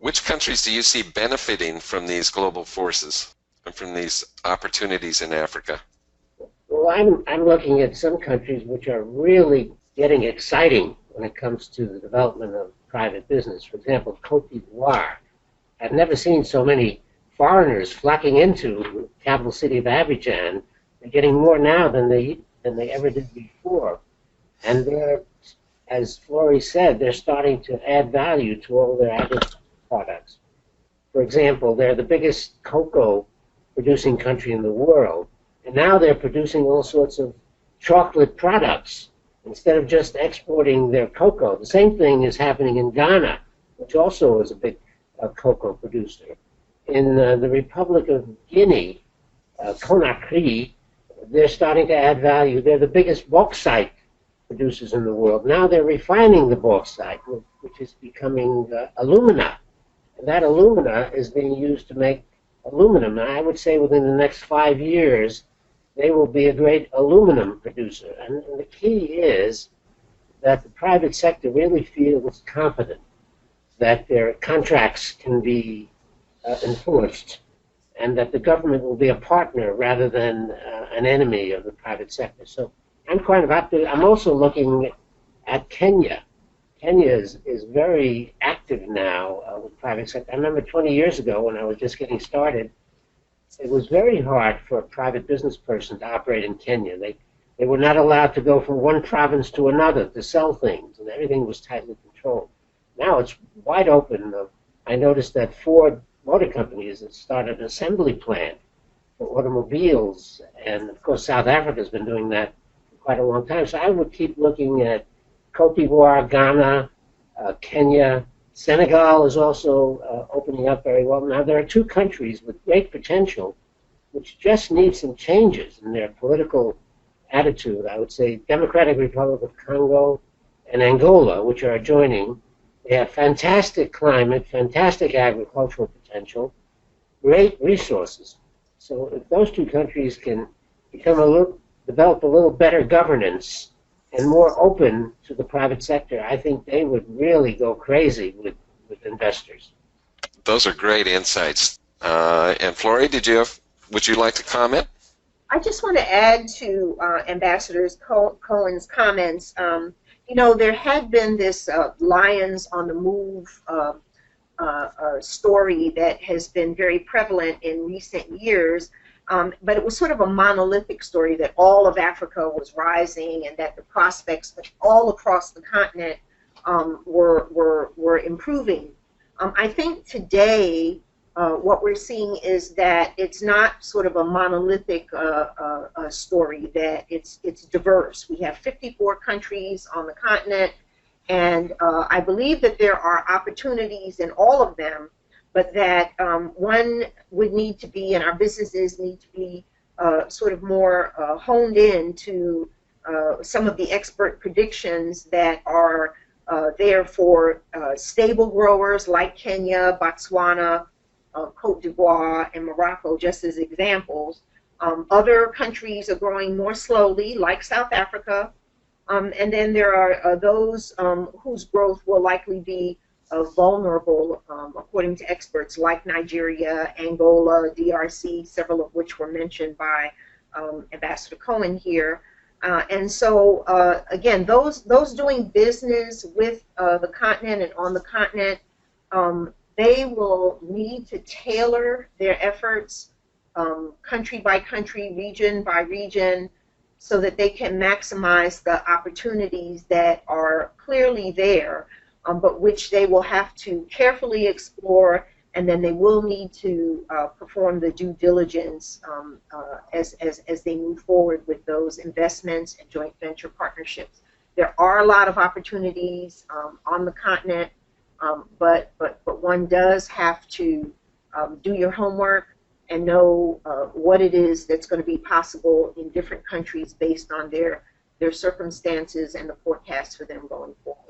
Which countries do you see benefiting from these global forces and from these opportunities in Africa? Well, I'm looking at some countries which are really getting exciting when it comes to the development of private business. For example, Cote d'Ivoire. I've never seen so many foreigners flocking into the capital city of Abidjan. They're getting more now than they ever did before. And they're, as Flory said, they're starting to add value to all their agri products. For example, they're the biggest cocoa producing country in the world, and now they're producing all sorts of chocolate products instead of just exporting their cocoa. The same thing is happening in Ghana, which also is a big cocoa producer. In the Republic of Guinea, Conakry, they're starting to add value. They're the biggest bauxite producers in the world. Now they're refining the bauxite, which is becoming alumina. And that alumina is being used to make aluminum. And I would say within the next 5 years, they will be a great aluminum producer. And the key is that the private sector really feels confident that their contracts can be enforced, and that the government will be a partner rather than an enemy of the private sector. So I'm quite optimistic. I'm also looking at Kenya. Kenya is very active now with private sector. I remember 20 years ago when I was just getting started, it was very hard for a private business person to operate in Kenya. They were not allowed to go from one province to another to sell things, and everything was tightly controlled. Now it's wide open. I noticed that Ford Motor Company has started an assembly plant for automobiles, and of course South Africa has been doing that for quite a long time. So I would keep looking at Cote d'Ivoire, Ghana, Kenya. Senegal is also opening up very well. Now there are two countries with great potential which just need some changes in their political attitude. I would say Democratic Republic of Congo and Angola, which are joining. They have fantastic climate, fantastic agricultural potential, great resources. So if those two countries can develop a little better governance and more open to the private sector, I think they would really go crazy with investors. Those are great insights. And Flory, would you like to comment? I just want to add to Ambassador Cohen's comments. You know, there had been this Lions on the Move story that has been very prevalent in recent years, but it was sort of a monolithic story that all of Africa was rising and that the prospects all across the continent were improving. I think today what we're seeing is that it's not sort of a monolithic story, that it's diverse. We have 54 countries on the continent, and I believe that there are opportunities in all of them, but that one would need to be, and our businesses need to be sort of more honed in to some of the expert predictions that are there for stable growers like Kenya, Botswana, Cote d'Ivoire, and Morocco, just as examples. Other countries are growing more slowly, like South Africa, and then there are those whose growth will likely be vulnerable, according to experts, like Nigeria, Angola, DRC, several of which were mentioned by Ambassador Cohen here. And so, again, those doing business with the continent and on the continent, they will need to tailor their efforts country by country, region by region, so that they can maximize the opportunities that are clearly there, but which they will have to carefully explore, and then they will need to perform the due diligence as they move forward with those investments and joint venture partnerships. There are a lot of opportunities on the continent. But one does have to do your homework and know what it is that's going to be possible in different countries based on their circumstances and the forecast for them going forward.